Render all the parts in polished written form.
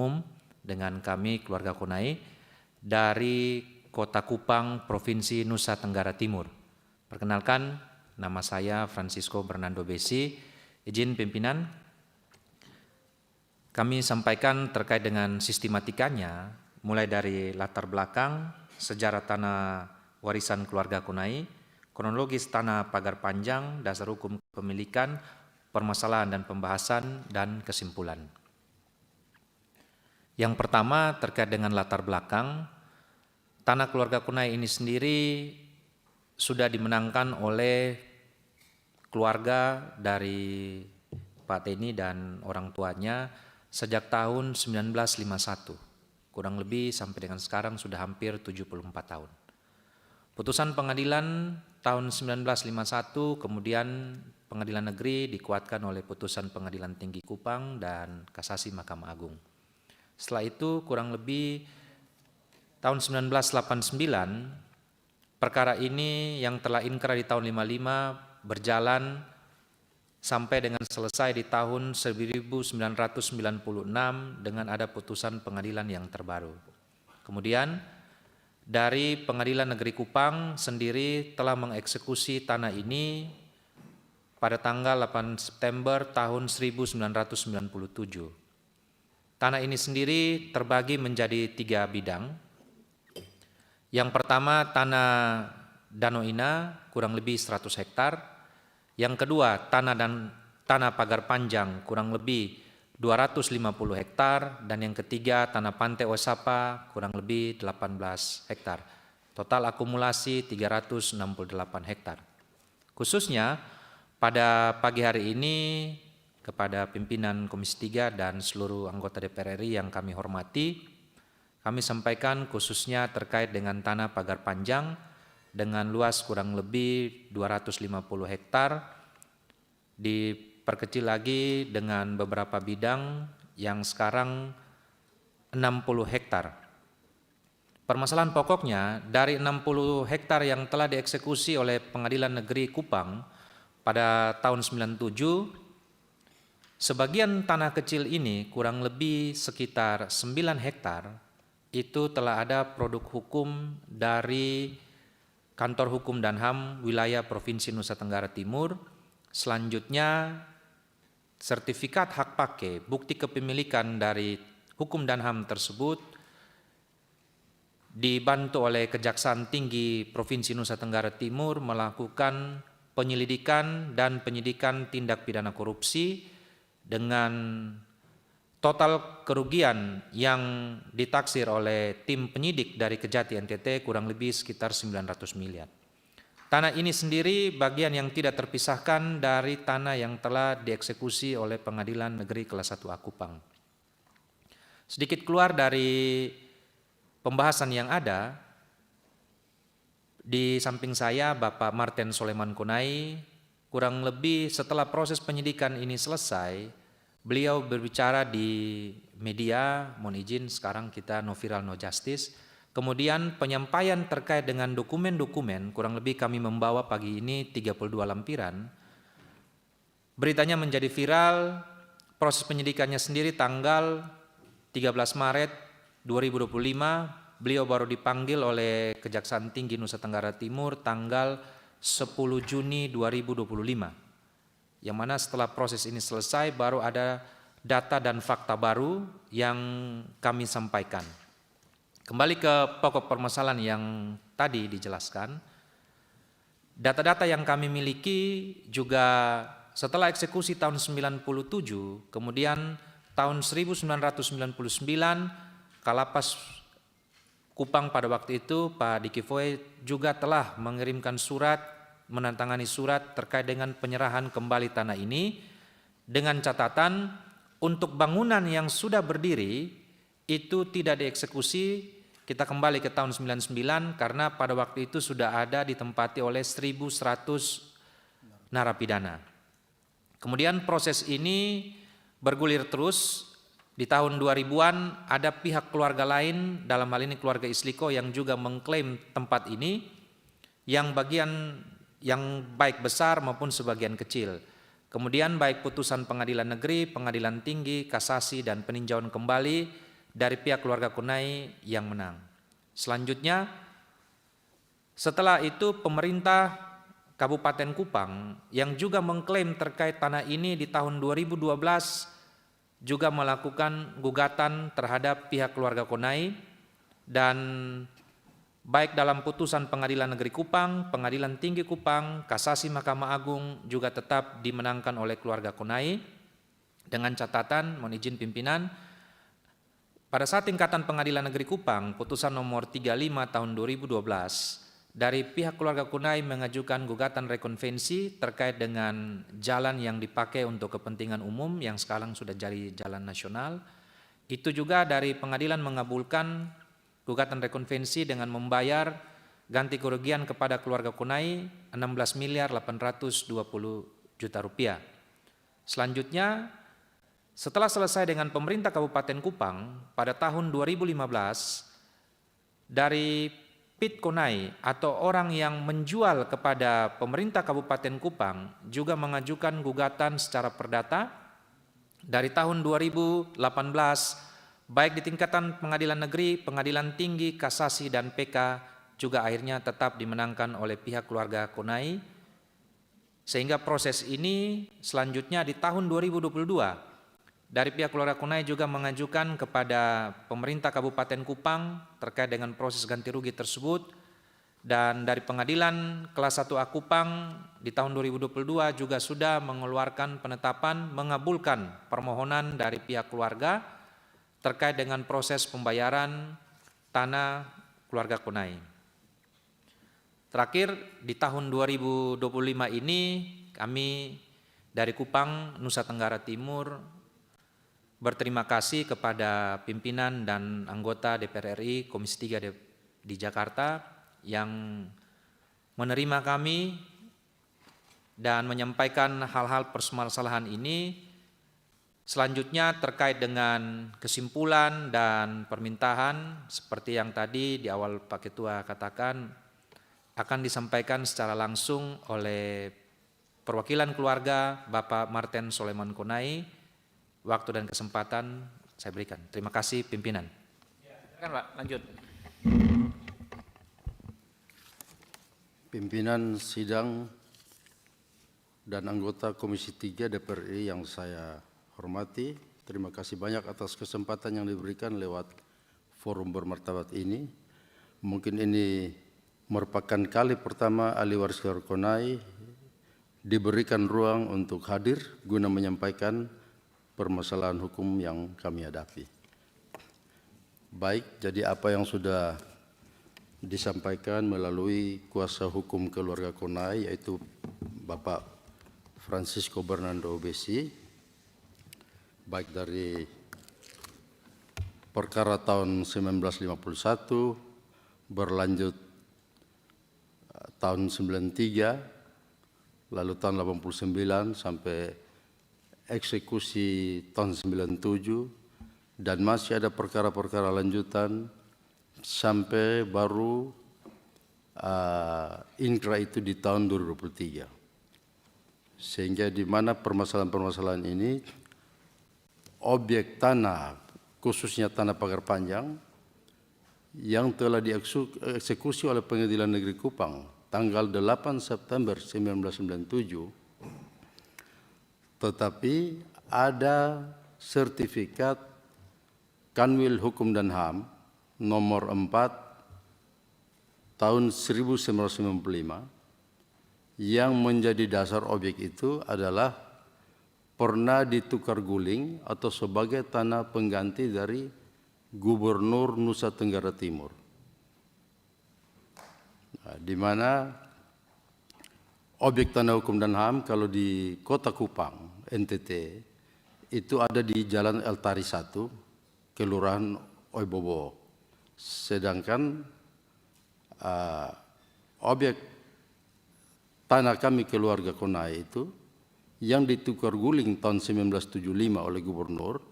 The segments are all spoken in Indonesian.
umum dengan kami keluarga Kunai dari Kota Kupang, Provinsi Nusa Tenggara Timur. Perkenalkan, nama saya Francisco Bernardo Besi. Izin pimpinan, kami sampaikan terkait dengan sistematikanya, mulai dari latar belakang, sejarah tanah warisan keluarga Kunai, kronologis tanah pagar panjang, dasar hukum kepemilikan, permasalahan dan pembahasan, dan kesimpulan. Yang pertama terkait dengan latar belakang, tanah keluarga Kunai ini sendiri sudah dimenangkan oleh keluarga dari Pak Teni dan orang tuanya sejak tahun 1951. Kurang lebih sampai dengan sekarang sudah hampir 74 tahun. Putusan pengadilan tahun 1951, kemudian pengadilan negeri dikuatkan oleh putusan pengadilan tinggi Kupang dan kasasi Mahkamah Agung. Setelah itu kurang lebih tahun 1989, perkara ini yang telah inkrah di tahun 55 berjalan sampai dengan selesai di tahun 1996 dengan ada putusan pengadilan yang terbaru. Kemudian dari Pengadilan Negeri Kupang sendiri telah mengeksekusi tanah ini pada tanggal 8 September tahun 1997. Tanah ini sendiri terbagi menjadi 3 bidang. Yang pertama tanah Danau Ina kurang lebih 100 hektar. Yang kedua tanah pagar panjang kurang lebih 250 hektar. Dan yang ketiga tanah Pantai Osapa kurang lebih 18 hektar. Total akumulasi 368 hektar. Khususnya pada pagi hari ini kepada pimpinan Komisi 3 dan seluruh anggota DPR RI yang kami hormati, kami sampaikan khususnya terkait dengan tanah pagar panjang dengan luas kurang lebih 250 hektar, diperkecil lagi dengan beberapa bidang yang sekarang 60 hektar. Permasalahan pokoknya dari 60 hektar yang telah dieksekusi oleh Pengadilan Negeri Kupang pada tahun 97, sebagian tanah kecil ini kurang lebih sekitar 9 hektar itu telah ada produk hukum dari Kantor Hukum dan HAM wilayah Provinsi Nusa Tenggara Timur. Selanjutnya sertifikat hak pakai, bukti kepemilikan dari Hukum dan HAM tersebut dibantu oleh Kejaksaan Tinggi Provinsi Nusa Tenggara Timur melakukan penyelidikan dan penyidikan tindak pidana korupsi dengan total kerugian yang ditaksir oleh tim penyidik dari Kejati NTT kurang lebih sekitar 900 miliar. Tanah ini sendiri bagian yang tidak terpisahkan dari tanah yang telah dieksekusi oleh Pengadilan Negeri Kelas 1A Kupang. Sedikit keluar dari pembahasan yang ada, di samping saya Bapak Martin Soleman Kunai, kurang lebih setelah proses penyidikan ini selesai, beliau berbicara di media, mohon izin sekarang kita no viral no justice. Kemudian penyampaian terkait dengan dokumen-dokumen, kurang lebih kami membawa pagi ini 32 lampiran. Beritanya menjadi viral, proses penyidikannya sendiri tanggal 13 Maret 2025, beliau baru dipanggil oleh Kejaksaan Tinggi Nusa Tenggara Timur tanggal 10 Juni 2025. Yang mana setelah proses ini selesai baru ada data dan fakta baru yang kami sampaikan. Kembali ke pokok permasalahan yang tadi dijelaskan, data-data yang kami miliki juga setelah eksekusi tahun 97, kemudian tahun 1999 Kalapas Kupang pada waktu itu Pak Diki Foe juga telah mengirimkan surat, menandatangani surat terkait dengan penyerahan kembali tanah ini dengan catatan untuk bangunan yang sudah berdiri itu tidak dieksekusi. Kita kembali ke tahun 99 karena pada waktu itu sudah ada ditempati oleh 1.100 narapidana. Kemudian proses ini bergulir terus. Di tahun 2000-an ada pihak keluarga lain, dalam hal ini keluarga Isliko yang juga mengklaim tempat ini yang bagian yang baik besar maupun sebagian kecil. Kemudian baik putusan pengadilan negeri, pengadilan tinggi, kasasi dan peninjauan kembali dari pihak keluarga Kunai yang menang. Selanjutnya, setelah itu pemerintah Kabupaten Kupang yang juga mengklaim terkait tanah ini di tahun 2012 juga melakukan gugatan terhadap pihak keluarga Kunai, dan baik dalam putusan Pengadilan Negeri Kupang, Pengadilan Tinggi Kupang, Kasasi Mahkamah Agung juga tetap dimenangkan oleh keluarga Kunai, dengan catatan, mohon izin pimpinan, pada saat tingkatan Pengadilan Negeri Kupang, putusan nomor 35 tahun 2012, dari pihak keluarga Kunai mengajukan gugatan rekonvensi terkait dengan jalan yang dipakai untuk kepentingan umum yang sekarang sudah jadi jalan nasional. Itu juga dari pengadilan mengabulkan gugatan rekonvensi dengan membayar ganti kerugian kepada keluarga Kunai 16.820.000.000 rupiah. Selanjutnya, setelah selesai dengan pemerintah Kabupaten Kupang pada tahun 2015, dari Pit Kunai atau orang yang menjual kepada pemerintah Kabupaten Kupang juga mengajukan gugatan secara perdata dari tahun 2018, baik di tingkatan pengadilan negeri, pengadilan tinggi, kasasi, dan PK, juga akhirnya tetap dimenangkan oleh pihak keluarga Kunai. Sehingga proses ini selanjutnya di tahun 2022, dari pihak keluarga Kunai juga mengajukan kepada pemerintah Kabupaten Kupang terkait dengan proses ganti rugi tersebut, dan dari pengadilan kelas 1A Kupang di tahun 2022 juga sudah mengeluarkan penetapan mengabulkan permohonan dari pihak keluarga terkait dengan proses pembayaran tanah keluarga Kunai. Terakhir, di tahun 2025 ini kami dari Kupang, Nusa Tenggara Timur berterima kasih kepada pimpinan dan anggota DPR RI Komisi 3 di Jakarta yang menerima kami dan menyampaikan hal-hal permasalahan ini. Selanjutnya terkait dengan kesimpulan dan permintaan seperti yang tadi di awal Pak Ketua katakan, akan disampaikan secara langsung oleh perwakilan keluarga Bapak Marten Soleman Kunai. Waktu dan kesempatan saya berikan. Terima kasih pimpinan. Silakan Pak, lanjut. Pimpinan sidang dan anggota Komisi 3 DPR RI yang saya hormati, terima kasih banyak atas kesempatan yang diberikan lewat forum bermartabat ini. Mungkin ini merupakan kali pertama ahli waris keluarga Kunai diberikan ruang untuk hadir guna menyampaikan permasalahan hukum yang kami hadapi. Baik, jadi apa yang sudah disampaikan melalui kuasa hukum keluarga Kunai, yaitu Bapak Francisco Bernardo Besi, baik dari perkara tahun 1951, berlanjut tahun 93, lalu tahun 89 sampai eksekusi tahun 97, dan masih ada perkara-perkara lanjutan sampai baru inkra itu di tahun 2023. Sehingga di mana permasalahan-permasalahan ini objek tanah, khususnya tanah pagar panjang yang telah dieksekusi oleh Pengadilan Negeri Kupang tanggal 8 September 1997, tetapi ada sertifikat Kanwil Hukum dan HAM nomor 4 tahun 1995 yang menjadi dasar objek itu adalah pernah ditukar guling atau sebagai tanah pengganti dari Gubernur Nusa Tenggara Timur. Nah, di mana objek tanah hukum dan HAM kalau di Kota Kupang, NTT, itu ada di Jalan Eltari 1, Kelurahan Oibobo. Sedangkan objek tanah kami keluarga Kunai itu yang ditukar guling tahun 1975 oleh Gubernur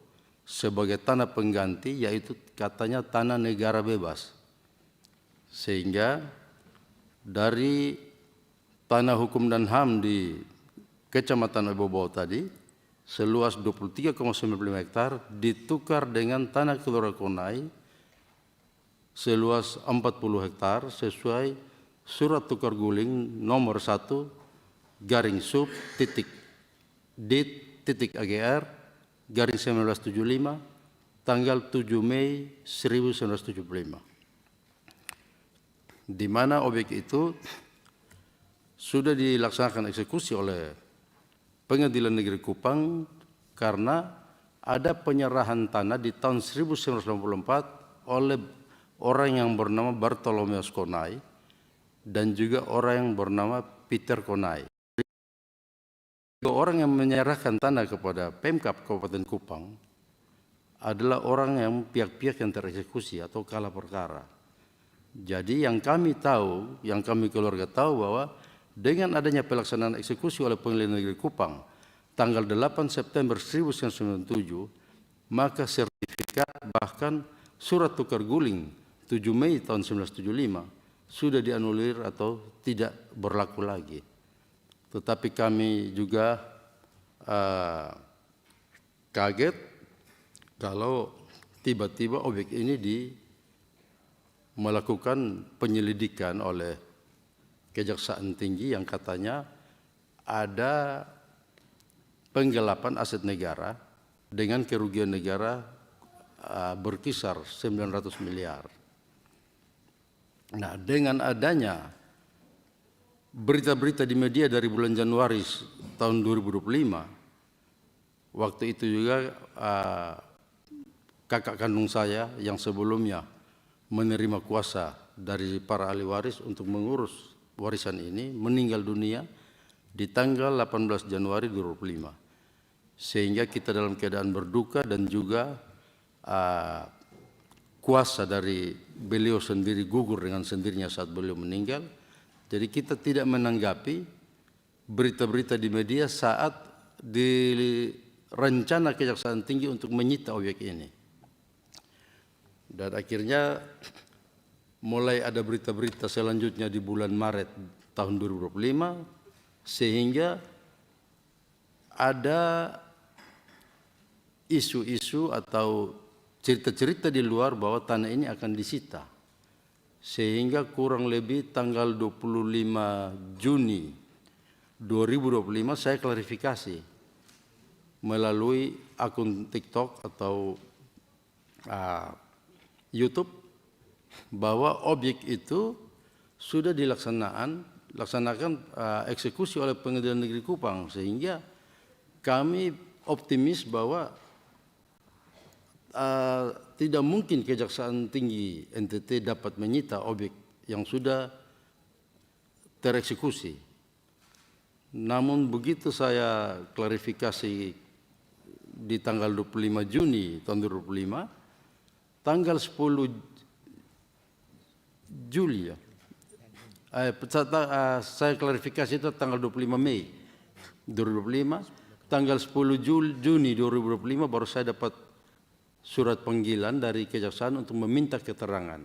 sebagai tanah pengganti, yaitu katanya tanah negara bebas. Sehingga dari tanah hukum dan HAM di Kecamatan Oibobo tadi seluas 23,95 hektar ditukar dengan tanah keluarga Konai seluas 40 hektar sesuai surat tukar guling nomor 1 garing sub titik dit titik AGR garing 1975 tanggal 7 Mei 1975, di mana objek itu sudah dilaksanakan eksekusi oleh Pengadilan Negeri Kupang karena ada penyerahan tanah di tahun 1994 oleh orang yang bernama Bartolomeus Konai dan juga orang yang bernama Peter Konai. Orang yang menyerahkan tanah kepada Pemkab Kabupaten Kupang adalah orang yang pihak-pihak yang tereksekusi atau kalah perkara. Jadi yang kami tahu, yang kami keluarga tahu bahwa dengan adanya pelaksanaan eksekusi oleh Pengadilan Negeri Kupang tanggal 8 September 1997, maka sertifikat bahkan surat tukar guling 7 Mei tahun 1975 sudah dianulir atau tidak berlaku lagi. Tetapi kami juga kaget kalau tiba-tiba objek ini melakukan penyelidikan oleh Kejaksaan Tinggi yang katanya ada penggelapan aset negara dengan kerugian negara berkisar 900 miliar. Nah, dengan adanya berita-berita di media dari bulan Januari tahun 2025, waktu itu juga kakak kandung saya yang sebelumnya menerima kuasa dari para ahli waris untuk mengurus warisan ini meninggal dunia di tanggal 18 Januari 2025. Sehingga kita dalam keadaan berduka dan juga kuasa dari beliau sendiri gugur dengan sendirinya saat beliau meninggal. Jadi kita tidak menanggapi berita-berita di media saat direncana Kejaksaan Tinggi untuk menyita objek ini. Dan akhirnya mulai ada berita-berita selanjutnya di bulan Maret tahun 2025 sehingga ada isu-isu atau cerita-cerita di luar bahwa tanah ini akan disita. Sehingga kurang lebih tanggal 25 Juni 2025 saya klarifikasi melalui akun TikTok atau YouTube bahwa objek itu sudah dilaksanakan eksekusi oleh Pengadilan Negeri Kupang, sehingga kami optimis bahwa tidak mungkin Kejaksaan Tinggi NTT dapat menyita objek yang sudah tereksekusi. Namun begitu saya klarifikasi di tanggal 25 Juni tahun 2025, tanggal 10 Juli ya. Saya klarifikasi itu tanggal 25 Mei 2025, tanggal 10 Juni 2025 baru saya dapat surat panggilan dari Kejaksaan untuk meminta keterangan.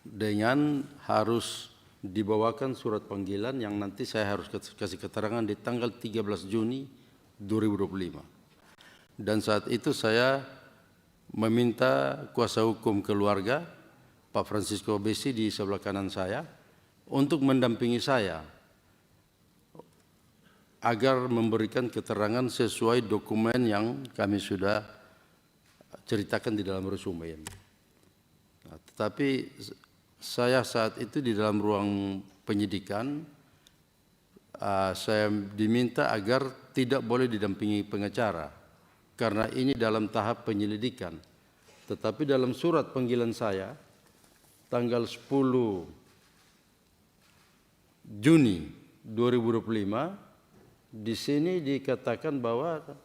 Dengan harus dibawakan surat panggilan yang nanti saya harus kasih keterangan di tanggal 13 Juni 2025. Dan saat itu saya meminta kuasa hukum keluarga Pak Francisco Besi di sebelah kanan saya untuk mendampingi saya agar memberikan keterangan sesuai dokumen yang kami sudah ceritakan di dalam resume. Nah, tetapi saya saat itu di dalam ruang penyidikan saya diminta agar tidak boleh didampingi pengacara karena ini dalam tahap penyelidikan. Tetapi dalam surat panggilan saya tanggal 10 Juni 2025 di sini dikatakan bahwa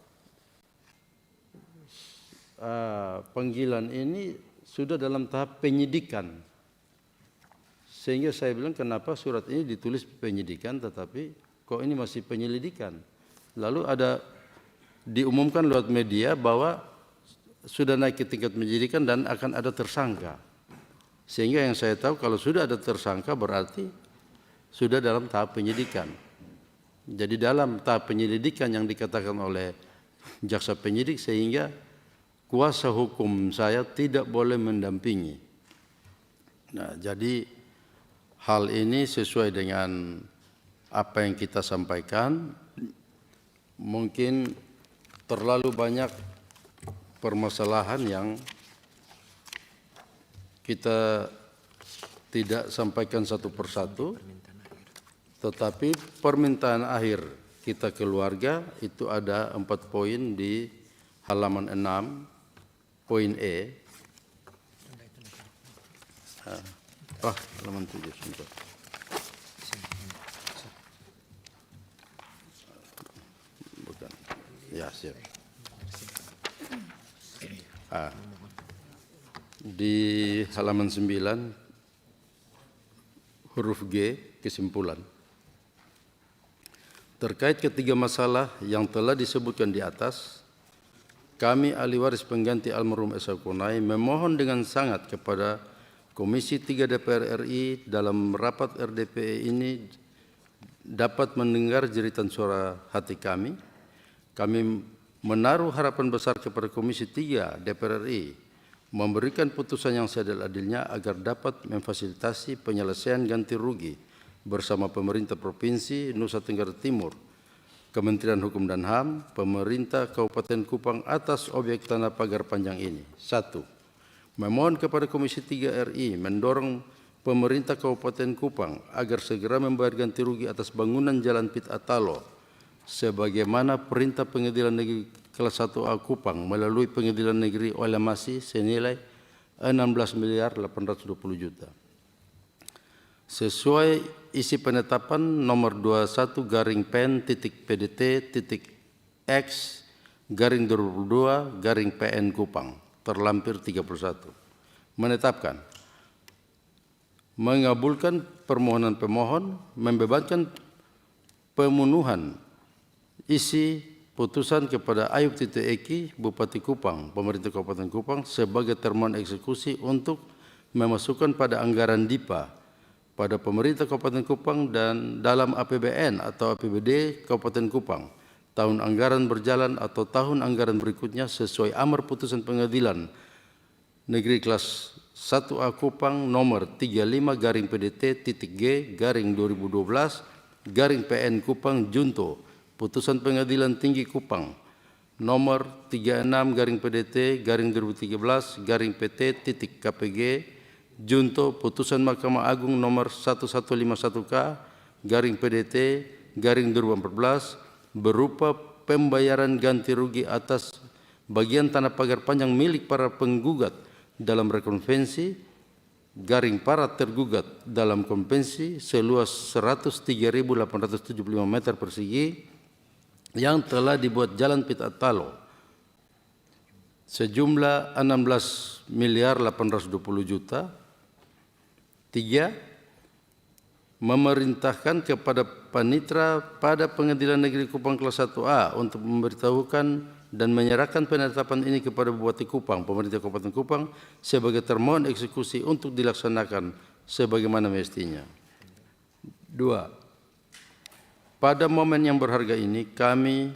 panggilan ini sudah dalam tahap penyidikan. Sehingga saya bilang kenapa surat ini ditulis penyidikan tetapi kok ini masih penyelidikan. Lalu ada diumumkan lewat media bahwa sudah naik ke tingkat penyidikan dan akan ada tersangka. Sehingga yang saya tahu kalau sudah ada tersangka berarti sudah dalam tahap penyidikan. Jadi dalam tahap penyelidikan yang dikatakan oleh jaksa penyidik, sehingga kuasa hukum saya tidak boleh mendampingi. Nah, jadi hal ini sesuai dengan apa yang kita sampaikan. Mungkin terlalu banyak permasalahan yang kita tidak sampaikan satu persatu, tetapi permintaan akhir kita keluarga itu ada 4 poin di halaman 6, poin E. Halaman 7, sebentar. Bukan. Ya, siap. Di halaman 9, huruf G, kesimpulan. Terkait ketiga masalah yang telah disebutkan di atas, kami ahli waris pengganti almarhum Esa Konai memohon dengan sangat kepada Komisi 3 DPR RI dalam rapat RDPE ini dapat mendengar jeritan suara hati kami. Kami menaruh harapan besar kepada Komisi 3 DPR RI memberikan putusan yang seadil-adilnya agar dapat memfasilitasi penyelesaian ganti rugi bersama pemerintah Provinsi Nusa Tenggara Timur, Kementerian Hukum dan HAM, pemerintah Kabupaten Kupang atas objek tanah pagar panjang ini. 1. Memohon kepada Komisi 3 RI mendorong pemerintah Kabupaten Kupang agar segera membayar ganti rugi atas bangunan Jalan Pit Atalo sebagaimana perintah Pengadilan Negeri Kelas 1A Kupang melalui Pengadilan Negeri Olamasi senilai 16.820 juta. Sesuai isi penetapan nomor 21/PEN.PDT.X /2022/PN Kupang terlampir 31. Menetapkan, mengabulkan permohonan pemohon, membebankan pemenuhan isi putusan kepada Ayub Tito Eki, Bupati Kupang, pemerintah Kabupaten Kupang sebagai termohon eksekusi untuk memasukkan pada anggaran DIPA pada pemerintah Kabupaten Kupang dan dalam APBN atau APBD Kabupaten Kupang tahun anggaran berjalan atau tahun anggaran berikutnya sesuai amar putusan Pengadilan Negeri Kelas 1A Kupang nomor 35-PDT.G/2012/PN Kupang Junto, putusan Pengadilan Tinggi Kupang nomor 36-PDT/2013/PT.KPG Junto, putusan Mahkamah Agung nomor 1151K/PDT/2014 berupa pembayaran ganti rugi atas bagian tanah pagar panjang milik para penggugat dalam rekonvensi para tergugat dalam konvensi seluas 103.875 meter persegi yang telah dibuat Jalan Pit Atalo sejumlah 16.820 juta. 3. Memerintahkan kepada panitra pada Pengadilan Negeri Kupang Kelas 1A untuk memberitahukan dan menyerahkan penetapan ini kepada Bupati Kupang, pemerintah Kabupaten Kupang sebagai termohon eksekusi untuk dilaksanakan sebagaimana mestinya. 2. Pada momen yang berharga ini, kami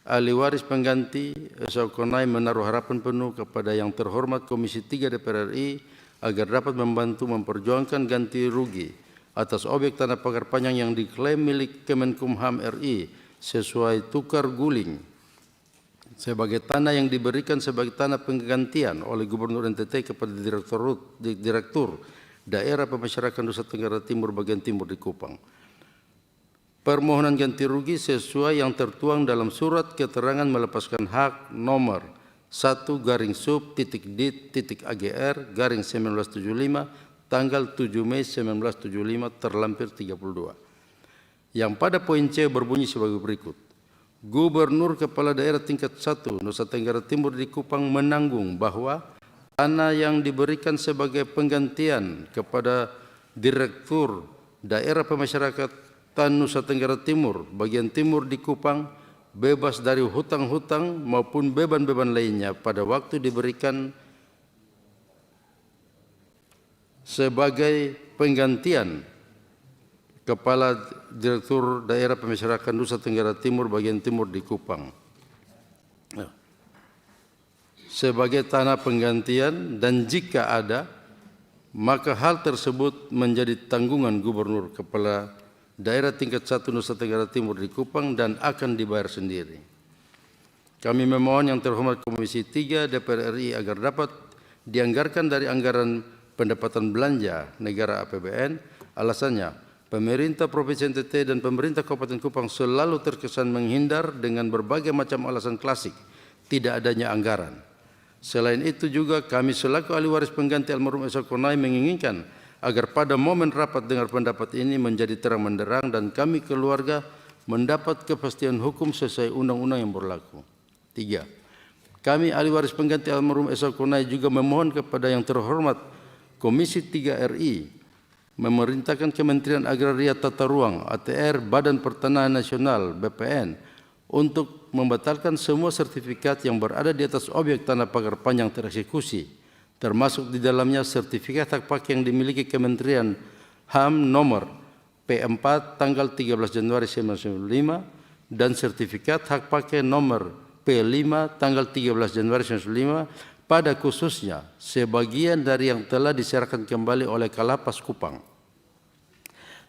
ahli waris pengganti Esa Konai menaruh harapan penuh kepada yang terhormat Komisi 3 DPR RI agar dapat membantu memperjuangkan ganti rugi atas objek tanah pagar panjang yang diklaim milik Kemenkumham RI sesuai tukar guling sebagai tanah yang diberikan sebagai tanah penggantian oleh Gubernur NTT kepada Direktur Daerah Pemasyarakatan Nusa Tenggara Timur bagian timur di Kupang. Permohonan ganti rugi sesuai yang tertuang dalam surat keterangan melepaskan hak nomor 1/sub.dit.agr/1975 tanggal 7 Mei 1975 terlampir 32. Yang pada poin C berbunyi sebagai berikut. Gubernur Kepala Daerah tingkat 1 Nusa Tenggara Timur di Kupang menanggung bahwa tanah yang diberikan sebagai penggantian kepada Direktur Daerah Pemasyarakatan Nusa Tenggara Timur bagian timur di Kupang bebas dari hutang-hutang maupun beban-beban lainnya pada waktu diberikan sebagai penggantian Kepala Direktur Daerah Pemasyarakatan Nusa Tenggara Timur bagian timur di Kupang. Sebagai tanah penggantian dan jika ada, maka hal tersebut menjadi tanggungan Gubernur Kepala Daerah tingkat 1 Nusa Tenggara Timur di Kupang dan akan dibayar sendiri. Kami memohon yang terhormat Komisi 3 DPR RI agar dapat dianggarkan dari anggaran pendapatan belanja negara APBN. Alasannya, pemerintah Provinsi NTT dan pemerintah Kabupaten Kupang selalu terkesan menghindar dengan berbagai macam alasan klasik tidak adanya anggaran. Selain itu juga kami selaku ahli waris pengganti almarhum Esa Konai menginginkan agar pada momen rapat dengar pendapat ini menjadi terang benderang dan kami keluarga mendapat kepastian hukum sesuai undang-undang yang berlaku. 3. Kami ahli waris pengganti almarhum Esa Konai juga memohon kepada yang terhormat Komisi 3 RI memerintahkan Kementerian Agraria Tata Ruang ATR Badan Pertanahan Nasional BPN untuk membatalkan semua sertifikat yang berada di atas objek tanah pagar panjang tereksekusi, termasuk di dalamnya sertifikat hak pakai yang dimiliki Kementerian HAM nomor P4 tanggal 13 Januari 1995 dan sertifikat hak pakai nomor P5 tanggal 13 Januari 1995 pada khususnya sebagian dari yang telah diserahkan kembali oleh Kalapas Kupang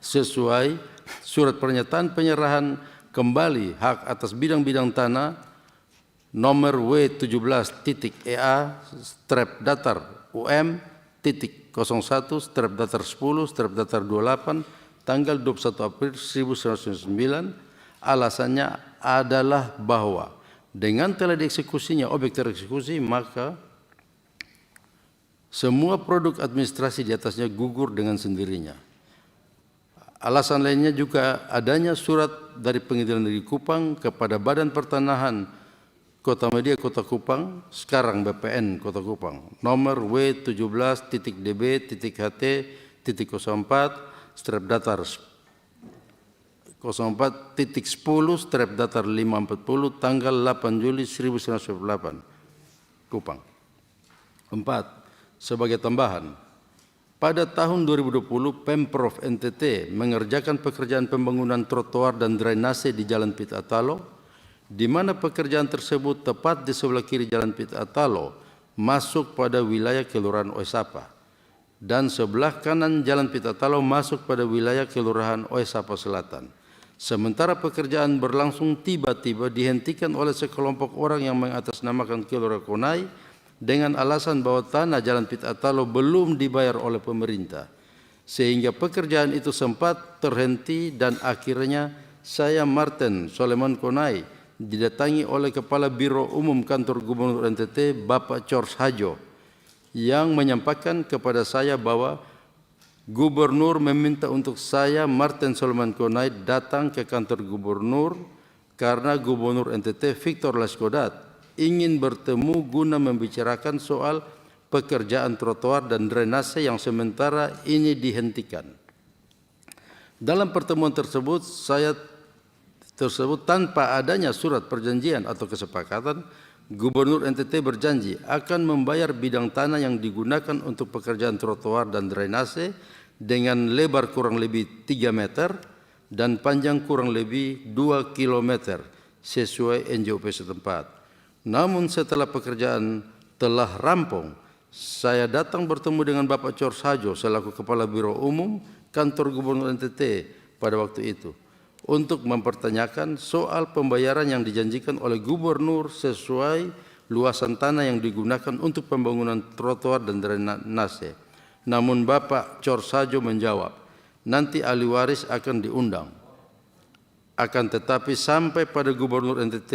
sesuai surat pernyataan penyerahan kembali hak atas bidang-bidang tanah nomor W17.EA strep datar UM.01 strep datar 10 strep datar 28 tanggal 21 April 1999. Alasannya adalah bahwa dengan telah dieksekusinya objek tereksekusi maka semua produk administrasi di atasnya gugur dengan sendirinya. Alasan lainnya juga adanya surat dari Pengadilan Negeri Kupang kepada Badan Pertanahan Kota Media Kota Kupang, sekarang BPN Kota Kupang, nomor W17.DB.HT.04 strep datar 04.10 strep datar 540 tanggal 8 Juli 1998 Kupang. 4. Sebagai tambahan, pada tahun 2020, Pemprov NTT mengerjakan pekerjaan pembangunan trotoar dan drainase di Jalan Pit Atalo, di mana pekerjaan tersebut tepat di sebelah kiri Jalan Pit Atalo masuk pada wilayah Kelurahan Oesapa, dan sebelah kanan Jalan Pit Atalo masuk pada wilayah Kelurahan Oesapa Selatan. Sementara pekerjaan berlangsung tiba-tiba dihentikan oleh sekelompok orang yang mengatasnamakan Kelurahan Konai dengan alasan bahwa tanah Jalan Pit Atalo belum dibayar oleh pemerintah, sehingga pekerjaan itu sempat terhenti dan akhirnya saya Martin Soleman Konai didatangi oleh Kepala Biro Umum Kantor Gubernur NTT Bapak George Hajo yang menyampaikan kepada saya bahwa Gubernur meminta untuk saya Martin Soleman Konai datang ke kantor Gubernur karena Gubernur NTT Victor Laiskodat ingin bertemu guna membicarakan soal pekerjaan trotoar dan drainase yang sementara ini dihentikan. Dalam pertemuan tersebut, tanpa adanya surat perjanjian atau kesepakatan, Gubernur NTT berjanji akan membayar bidang tanah yang digunakan untuk pekerjaan trotoar dan drainase dengan lebar kurang lebih 3 meter dan panjang kurang lebih 2 km sesuai NJOP setempat. Namun setelah pekerjaan telah rampung, saya datang bertemu dengan Bapak George Hajo selaku Kepala Biro Umum Kantor Gubernur NTT pada waktu itu untuk mempertanyakan soal pembayaran yang dijanjikan oleh Gubernur sesuai luasan tanah yang digunakan untuk pembangunan trotoar dan drainase. Namun Bapak George Hajo menjawab, nanti ahli waris akan diundang. Akan tetapi sampai pada Gubernur NTT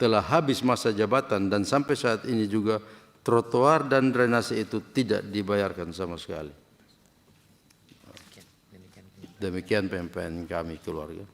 telah habis masa jabatan dan sampai saat ini juga trotoar dan drainase itu tidak dibayarkan sama sekali. Demikian penyampaian kami keluarga.